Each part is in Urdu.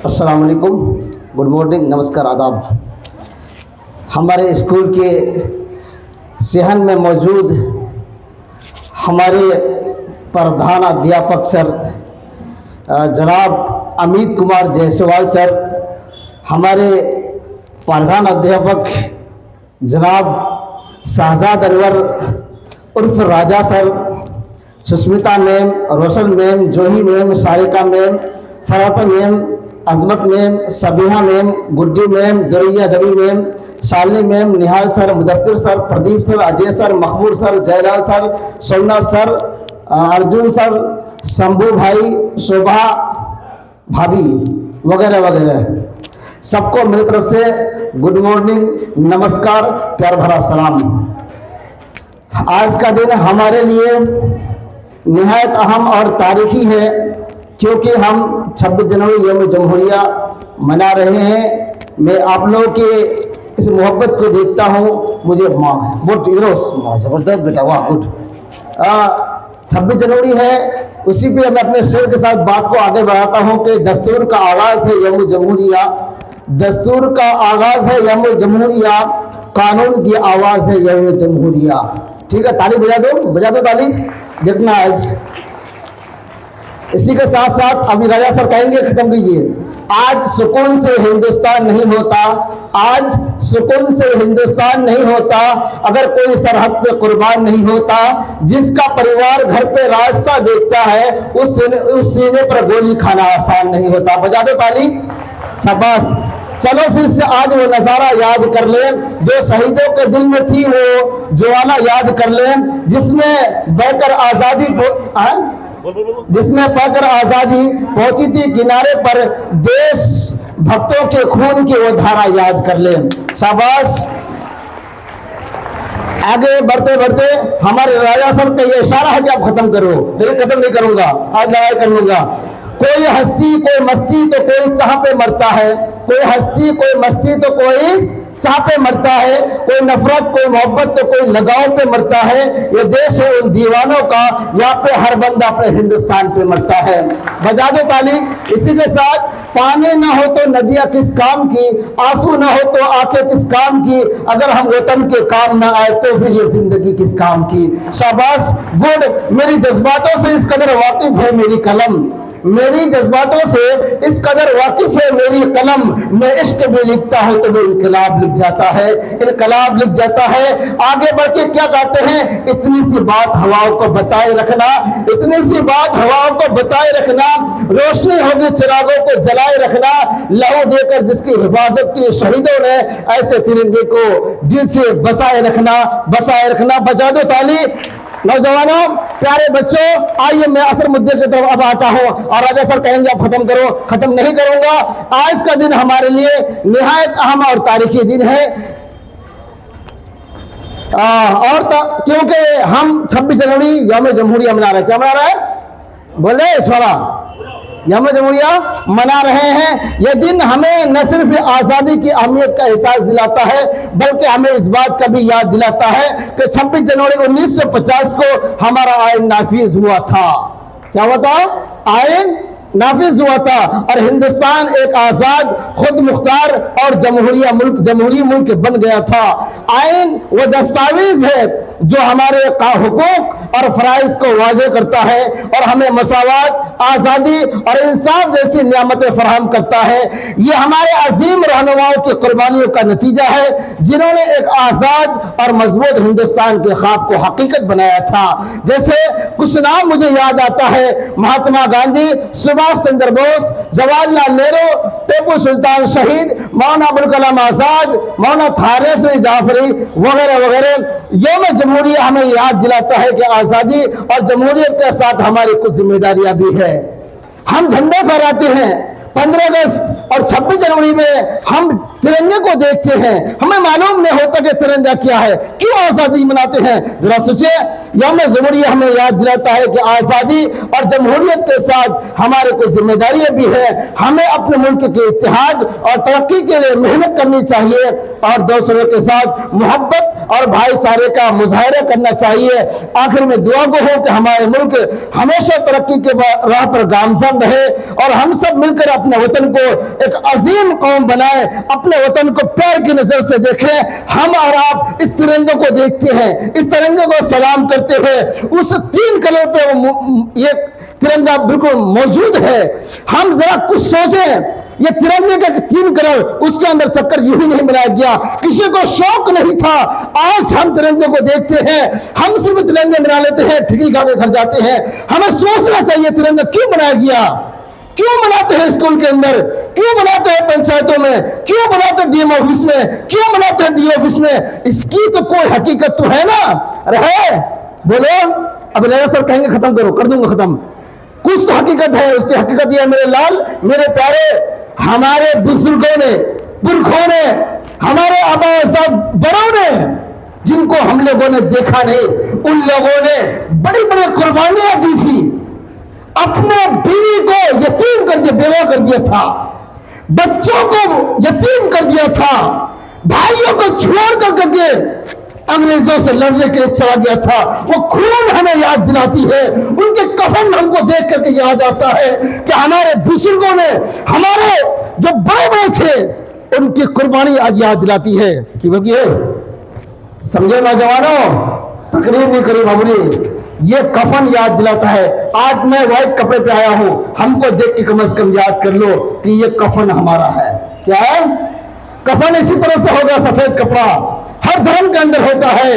السلام علیکم، گڈ مارننگ، نمسکار، آداب۔ ہمارے اسکول کے صحن میں موجود ہمارے پردھان ادھیاپک سر جناب امیت کمار جیسوال سر، ہمارے پردھان ادھیاپک جناب شہزاد انور عرف راجا سر، سشمتا میم، روشن میم، جوہی میم، سارکا میم، فرحت میم، عظمت میم، سبیحہ میم، گڈی میم، دریا جبی میم، شالنی میم، نہال سر، مدثر سر، پردیپ سر، اجے سر، مقبول سر، جے لال سر، سومناتھ سر، ارجن سر، شمبھو بھائی، شوبھا بھابھی وغیرہ وغیرہ، سب کو میری طرف سے گڈ مارننگ، نمسکار، پیار بھرا سلام۔ آج کا دن ہمارے لیے نہایت اہم اور تاریخی ہے، کیونکہ ہم 26 جنوری یوم جمہوریہ منا رہے ہیں۔ میں آپ لوگوں کے اس محبت کو دیکھتا ہوں، مجھے زبردست بیٹا، واہ گڈ۔ 26 جنوری ہے، اسی پہ میں اپنے شعر کے ساتھ بات کو آگے بڑھاتا ہوں کہ دستور کا آغاز ہے یوم جمہوریہ، دستور کا آغاز ہے یوم جمہوریہ، قانون کی آواز ہے یوم جمہوریہ۔ ٹھیک ہے، تالی بجا دو تالی، دیکھنا آج۔ اسی کے ساتھ ساتھ ابھی راجا سر کہیں گے، ختم کیجئے۔ آج سکون سے ہندوستان نہیں ہوتا، آج سکون سے ہندوستان نہیں ہوتا اگر کوئی سرحد پہ قربان نہیں ہوتا۔ جس کا پریوار گھر پہ راستہ دیکھتا ہے اس سینے پر گولی کھانا آسان نہیں ہوتا۔ بجا دو تالی، شاباش۔ چلو پھر سے آج وہ نظارہ یاد کر لیں جو شہیدوں کے دل میں تھی، وہ جوانا یاد کر لیں جس میں بہ کر آزادی پہنچی تھی کنارے پر، دیش بھکتوں کے خون کی وہ دھارا یاد کر لیں۔ شاباش۔ آگے بڑھتے بڑھتے ہمارے راجا صاحب کا یہ اشارہ ہے کہ آپ ختم کرو، لیکن ختم نہیں کروں گا، آج لڑائی کر لوں گا۔ کوئی ہستی کوئی مستی تو کوئی چاہ پہ مرتا ہے، کوئی ہستی کوئی مستی تو کوئی چاہ پہ مرتا ہے، کوئی نفرت کوئی محبت تو کوئی لگاؤ پہ مرتا ہے۔ یہ دیش ہے ان دیوانوں کا، یہاں پہ ہر بندہ اپنے ہندوستان پہ مرتا ہے۔ بجا دو تالی۔ اسی کے ساتھ پانی نہ ہو تو ندیاں کس کام کی، آنسو نہ ہو تو آنکھیں کس کام کی، اگر ہم وطن کے کام نہ آئے تو پھر یہ زندگی کس کام کی۔ شاباش، گڈ۔ میری جذباتوں سے اس قدر واقف ہے میری قلم، میری جذباتوں سے اس قدر واقف ہے میری قلم، میں عشق بھی لکھتا ہوں تو وہ انقلاب لکھ جاتا ہے، انقلاب لکھ جاتا ہے۔ آگے بڑھ کے کیا کہتے ہیں، اتنی سی بات ہواؤں کو بتائے رکھنا، اتنی سی بات ہواؤں کو بتائے رکھنا، روشنی ہوگی چراغوں کو جلائے رکھنا، لہو دے کر جس کی حفاظت کی شہیدوں نے، ایسے ترنگے کو دل سے بسائے رکھنا، بسائے رکھنا۔ بجا دو تالی۔ نوجوانوں، پیارے بچوں، آئیے میں اصل مدعے کی طرف اب آتا ہوں، اور راجا سر کہیں گے آپ ختم کرو، ختم نہیں کروں گا۔ آج کا دن ہمارے لیے نہایت اہم اور تاریخی دن ہے، اور کیونکہ ہم 26 جنوری یوم جمہوریہ منا رہے ہیں۔ کیا منا رہے ہیں؟ بولے چھوڑا، یوم جمہوریہ منا رہے ہیں۔ یہ دن ہمیں نہ صرف آزادی کی اہمیت کا احساس دلاتا ہے، بلکہ ہمیں اس بات کا بھی یاد دلاتا ہے کہ 26 جنوری 1950 کو ہمارا آئین نافذ ہوا تھا۔ کیا ہوا تھا؟ آئین نافذ ہوا تھا، اور ہندوستان ایک آزاد، خود مختار اور جمہوری ملک بن گیا تھا۔ آئین وہ دستاویز ہے جو ہمارے حقوق اور فرائض کو واضح کرتا ہے اور ہمیں مساوات، آزادی اور انصاف جیسی نعمتیں فراہم کرتا ہے۔ یہ ہمارے عظیم رہنماؤں کی قربانیوں کا نتیجہ ہے جنہوں نے ایک آزاد اور مضبوط ہندوستان کے خواب کو حقیقت بنایا تھا۔ جیسے کچھ نام مجھے یاد آتا ہے، مہاتما گاندھی، سبھاش چندر بوس، جواہر لال نہرو، ٹیپو سلطان شہید، مولانا ابوالکلام آزاد، مولانا تھانیسوری جعفری وغیرہ وغیرہ۔ یوم جمہوریہ ہمیں یاد دلاتا ہے کہ آزادی اور جمہوریت کے ساتھ ہماری کچھ ذمہ داریاں بھی ہے۔ ہم جھنڈے پھہراتے ہیں، 15 اگست اور 26 جنوری میں ہم ترنگے کو دیکھتے ہیں، ہمیں معلوم نہیں ہوتا کہ ترنگا کیا ہے، کیوں آزادی مناتے ہیں؟ ذرا سوچیں۔ یوم جمہوریہ ہمیں یاد دلاتا ہے کہ آزادی اور جمہوریت کے ساتھ ہمارے کچھ ذمہ داریاں بھی ہیں۔ ہمیں اپنے ملک کے اتحاد اور ترقی کے لیے محنت کرنی چاہیے، اور دوسروں کے ساتھ محبت اور بھائی چارے کا مظاہرہ کرنا چاہیے۔ آخر میں دعا گو ہو کہ ہمارے ملک ہمیشہ ترقی کے راہ پر گامزن رہے اور ہم سب مل کر اپنے وطن کو ایک عظیم قوم بنائے، اپنے وطن کو پیار کی نظر سے دیکھیں۔ ہم اور آپ اس ترنگے کو دیکھتے ہیں، اس ترنگے کو سلام کرتے ہیں، اس 3 کلر پہ یہ ترنگا بالکل موجود ہے۔ ہم ذرا کچھ سوچیں، یہ ترنگے کا 3 کلر، اس کے اندر چکر یوں ہی نہیں بنایا گیا، کسی کو شوق نہیں تھا۔ آج ہم ترنگے کو دیکھتے ہیں، ہم صرف ترنگے بنا لیتے ہیں، ٹھیک کھا کے گھر جاتے ہیں۔ ہمیں سوچنا چاہیے ترنگا کیوں بنایا گیا، کیوں بناتے ہیں اسکول کے اندر، کیوں بناتے ہیں پنچایتوں میں، کیوں بناتے ہیں ڈی ایم آفس میں، کیوں بناتے ہیں ڈی آفس میں؟ اس کی تو کوئی حقیقت تو ہے نا، رہے بولو۔ اب لیلا سر کہیں گے ختم کرو، کر دوں گا ختم۔ کچھ تو حقیقت ہے، اس کی حقیقت یہ ہے میرے لال میرے پیارے، ہمارے بزرگوں نے، پرکھوں نے، ہمارے آباء اجداد بڑوں نے، جن کو ہم لوگوں نے دیکھا نہیں، ان لوگوں نے بڑی بڑی قربانیاں دی تھی، اپنے بیوی کو یتیم کر دیا، بیوہ کر دیا تھا، بچوں کو یتیم کر دیا تھا، بھائیوں کو چھوڑ کر کے انگریزوں سے لڑنے کے لیے چلا گیا تھا۔ وہ خون ہمیں یاد دلاتی ہے، ان کے کفن ہم کو دیکھ کر کے یاد آتا ہے کہ ہمارے بزرگوں نے، ہمارے جو بڑے بڑے تھے، ان کی قربانی آج یاد دلاتی ہے کہ بلکہ سمجھے نوجوانوں، تقریر نہیں کری معمولی، یہ کفن یاد دلاتا ہے۔ آج میں وائٹ کپڑے پہ آیا ہوں، ہم کو دیکھ کے کم از کم یاد کر لو کہ یہ کفن ہمارا ہے۔ کیا ہے؟ کفن اسی طرح سے ہوگا، سفید کپڑا ہر دھرم کے اندر ہوتا ہے،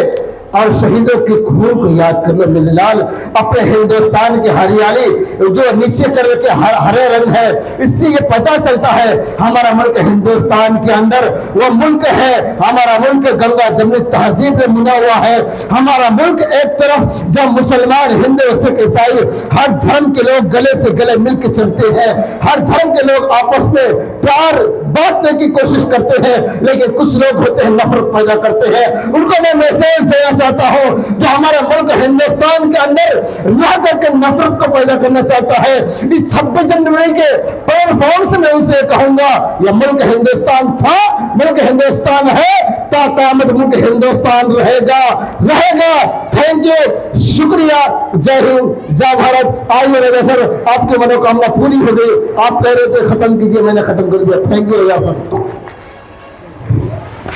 اور شہیدوں کے خون کو یاد کر لو میرے لال۔ اپنے ہندوستان کی ہریالی جو نیچے کر کے ہرے رنگ ہے، اس سے یہ پتہ چلتا ہے ہمارا ملک ہندوستان کے اندر وہ ملک ہے، ہمارا ملک گنگا جمنی تہذیب میں منا ہوا ہے۔ ہمارا ملک ایک طرف جب مسلمان، ہندو، سکھ، عیسائی ہر دھرم کے لوگ گلے سے گلے مل کے چلتے ہیں، ہر دھرم کے لوگ آپس میں پیار بانٹنے کی کوشش کرتے ہیں، لیکن کچھ لوگ ہوتے ہیں نفرت پیدا کرتے ہیں۔ ان کو میں میسیج دینا چاہتا ہوں، جو ہمارا ملک ہندوستان کے اندر رہ کر کے نفرت کو پیدا کرنا چاہتا ہے، اس 26 جنوری کے پلیٹ فارم سے میں ان سے کہوں گا، یہ ملک ہندوستان تھا، ملک ہندوستان ہے، تا قیامت ملک ہندوستان رہے گا، رہے گا۔ تھینک یو، شکریہ، جے ہند، جے بھارت۔ آئیے رضا سر، آپ کی منوکامنا پوری ہو گئی، آپ کہہ رہے تھے ختم کیجئے، میں نے ختم کر دیا۔ تھینک یو رضا سر۔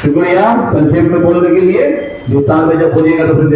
شکریہ سنکھیپ میں بولنے کے لیے۔ ہندوستان میں جب بولیے گا تو پھر